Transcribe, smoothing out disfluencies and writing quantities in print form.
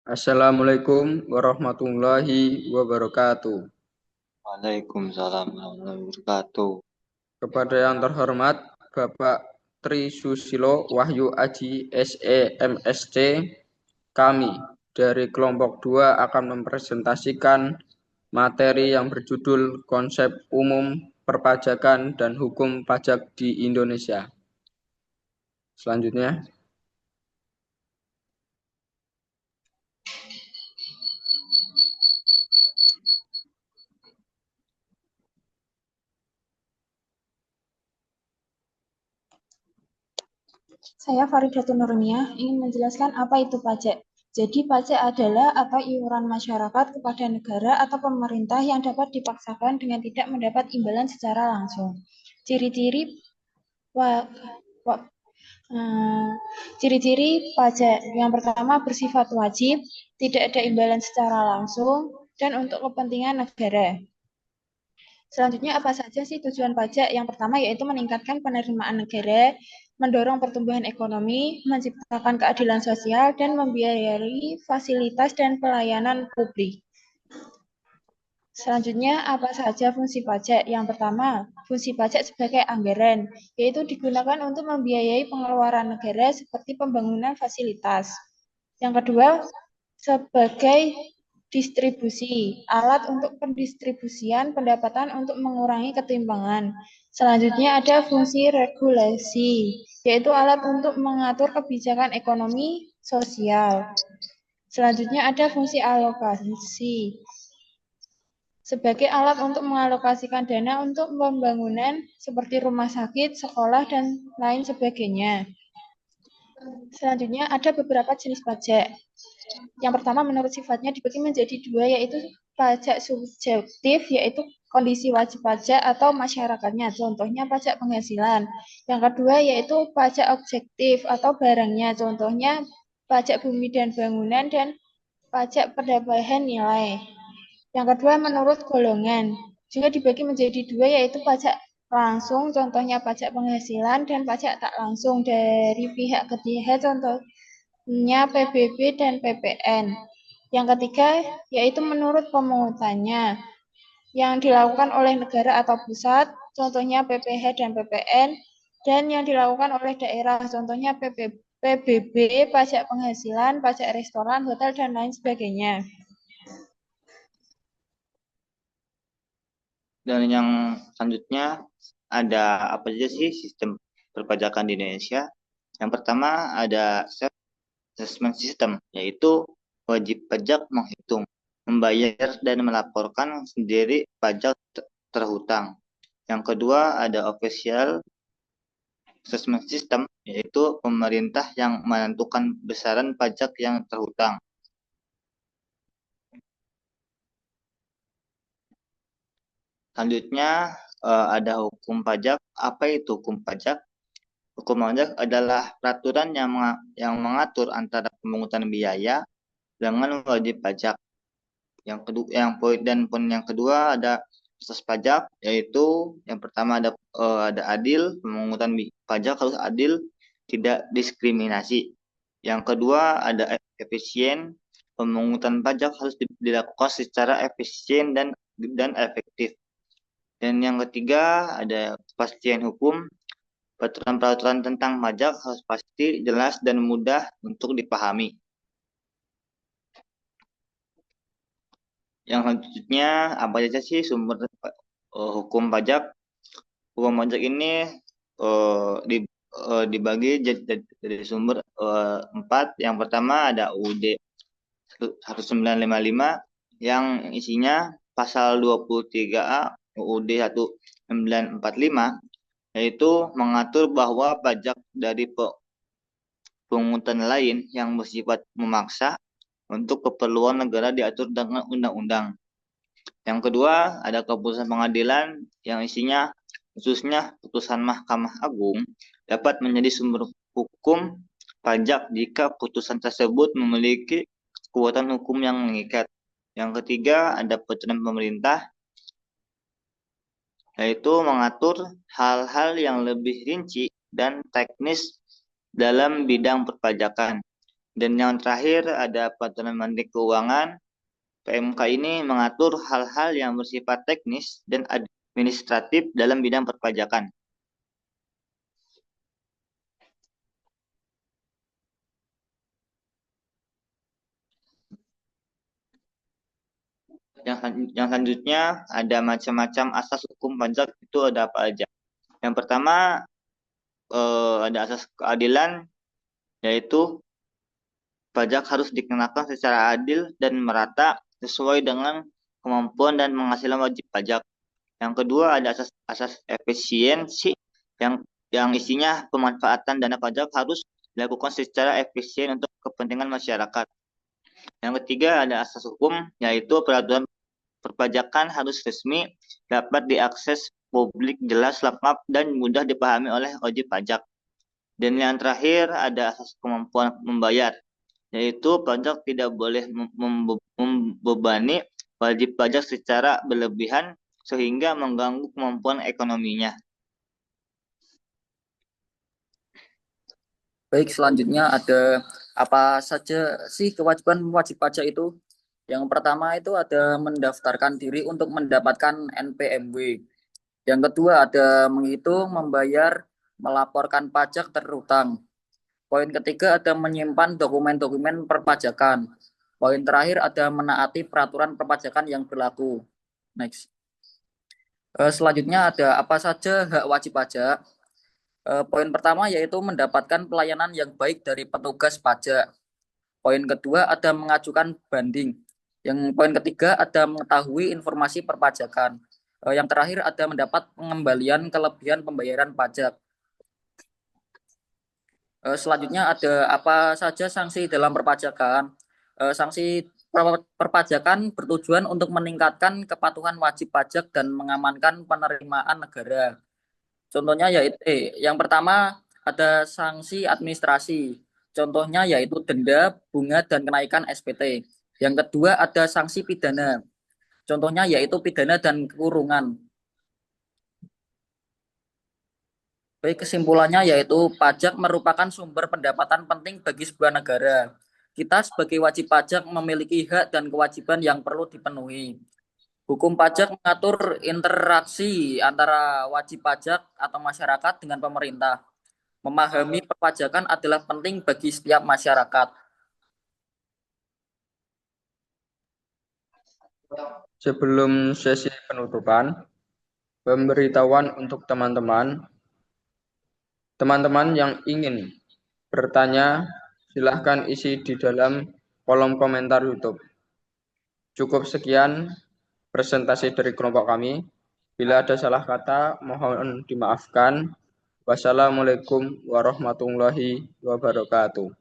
Assalamualaikum warahmatullahi wabarakatuh. Waalaikumsalam warahmatullahi wabarakatuh. Kepada yang terhormat Bapak Tri Susilo Wahyu Aji SEMSC, kami dari kelompok 2 akan mempresentasikan materi yang berjudul Konsep Umum Perpajakan dan Hukum Pajak di Indonesia. Selanjutnya, Saya Faridatun Nurmiyah ingin menjelaskan apa itu pajak. Jadi pajak adalah atau iuran masyarakat kepada negara atau pemerintah yang dapat dipaksakan dengan tidak mendapat imbalan secara langsung. Ciri-ciri wa- wa- eh, ciri-ciri pajak yang pertama bersifat wajib, tidak ada imbalan secara langsung, dan untuk kepentingan negara. Selanjutnya apa saja sih tujuan pajak? Yang pertama yaitu meningkatkan penerimaan negara, mendorong pertumbuhan ekonomi, menciptakan keadilan sosial, dan membiayai fasilitas dan pelayanan publik. Selanjutnya, apa saja fungsi pajak? Yang pertama, fungsi pajak sebagai anggaran, yaitu digunakan untuk membiayai pengeluaran negara seperti pembangunan fasilitas. Yang kedua, sebagai distribusi, alat untuk pendistribusian pendapatan untuk mengurangi ketimpangan. Selanjutnya ada fungsi regulasi, yaitu alat untuk mengatur kebijakan ekonomi sosial. Selanjutnya ada fungsi alokasi, sebagai alat untuk mengalokasikan dana untuk pembangunan seperti rumah sakit, sekolah, dan lain sebagainya. Selanjutnya ada beberapa jenis pajak. Yang pertama menurut sifatnya dibagi menjadi dua, yaitu pajak subjektif, yaitu kondisi wajib pajak atau masyarakatnya, contohnya pajak penghasilan. Yang kedua yaitu pajak objektif atau barangnya, contohnya pajak bumi dan bangunan dan pajak penambahan nilai. Yang kedua menurut golongan, juga dibagi menjadi dua, yaitu pajak langsung, contohnya pajak penghasilan, dan pajak tak langsung dari pihak ketiga, contohnya PBB dan PPN. Yang ketiga yaitu menurut pemungutannya, yang dilakukan oleh negara atau pusat, contohnya PPH dan PPN, dan yang dilakukan oleh daerah, contohnya PBB, pajak penghasilan, pajak restoran, hotel, dan lain sebagainya. Dan yang selanjutnya ada apa saja sih sistem perpajakan di Indonesia? Yang pertama ada self assessment system, yaitu wajib pajak menghitung, membayar dan melaporkan sendiri pajak terhutang. Yang kedua ada official assessment system, yaitu pemerintah yang menentukan besaran pajak yang terhutang. Selanjutnya ada hukum pajak. Apa itu hukum pajak? Hukum pajak adalah peraturan yang mengatur antara pemungutan biaya dengan wajib pajak. Poin yang kedua ada asas pajak, yaitu yang pertama ada adil, pemungutan pajak harus adil, tidak diskriminasi. Yang kedua ada efisien, pemungutan pajak harus dilakukan secara efisien dan efektif. Dan yang ketiga ada kepastian hukum. Peraturan-peraturan tentang pajak harus pasti, jelas, dan mudah untuk dipahami. Yang selanjutnya, apa saja sih sumber hukum pajak? Hukum pajak ini dibagi dari sumber 4. Yang pertama ada UUD 1955 yang isinya pasal 23A UUD 1945, yaitu mengatur bahwa pajak dari pungutan lain yang bersifat memaksa untuk keperluan negara diatur dengan undang-undang. Yang kedua, ada keputusan pengadilan yang isinya khususnya putusan Mahkamah Agung dapat menjadi sumber hukum pajak jika putusan tersebut memiliki kekuatan hukum yang mengikat. Yang ketiga, ada peraturan pemerintah, yaitu mengatur hal-hal yang lebih rinci dan teknis dalam bidang perpajakan. Dan yang terakhir ada Peraturan Menteri Keuangan. PMK ini mengatur hal-hal yang bersifat teknis dan administratif dalam bidang perpajakan. Yang selanjutnya ada macam-macam asas hukum pajak, itu ada apa aja. Yang pertama ada asas keadilan, yaitu pajak harus dikenakan secara adil dan merata sesuai dengan kemampuan dan penghasilan wajib pajak. Yang kedua ada asas efisiensi yang isinya pemanfaatan dana pajak harus dilakukan secara efisien untuk kepentingan masyarakat. Yang ketiga ada asas hukum, yaitu peraturan perpajakan harus resmi, dapat diakses publik, jelas, lengkap, dan mudah dipahami oleh wajib pajak. Dan yang terakhir ada asas kemampuan membayar, yaitu pajak tidak boleh membebani wajib pajak secara berlebihan sehingga mengganggu kemampuan ekonominya. Baik, selanjutnya ada apa saja sih kewajiban wajib pajak itu? Yang pertama itu ada mendaftarkan diri untuk mendapatkan NPMW. Yang kedua ada menghitung, membayar, melaporkan pajak terutang. Poin ketiga ada menyimpan dokumen-dokumen perpajakan. Poin terakhir ada menaati peraturan perpajakan yang berlaku. Next. Selanjutnya ada apa saja hak wajib pajak. Poin pertama yaitu mendapatkan pelayanan yang baik dari petugas pajak. Poin kedua ada mengajukan banding. Yang poin ketiga ada mengetahui informasi perpajakan. Yang terakhir ada mendapat pengembalian kelebihan pembayaran pajak. Selanjutnya ada apa saja sanksi dalam perpajakan. Sanksi perpajakan bertujuan untuk meningkatkan kepatuhan wajib pajak dan mengamankan penerimaan negara. Contohnya yaitu yang pertama ada sanksi administrasi. Contohnya yaitu denda, bunga, dan kenaikan SPT. Yang kedua ada sanksi pidana. Contohnya yaitu pidana dan kurungan. Baik, kesimpulannya yaitu pajak merupakan sumber pendapatan penting bagi sebuah negara. Kita sebagai wajib pajak memiliki hak dan kewajiban yang perlu dipenuhi. Hukum pajak mengatur interaksi antara wajib pajak atau masyarakat dengan pemerintah. Memahami perpajakan adalah penting bagi setiap masyarakat. Sebelum sesi penutupan, pemberitahuan untuk teman-teman yang ingin bertanya, silahkan isi di dalam kolom komentar YouTube. Cukup sekian presentasi dari kelompok kami. Bila ada salah kata, mohon dimaafkan. Wassalamualaikum warahmatullahi wabarakatuh.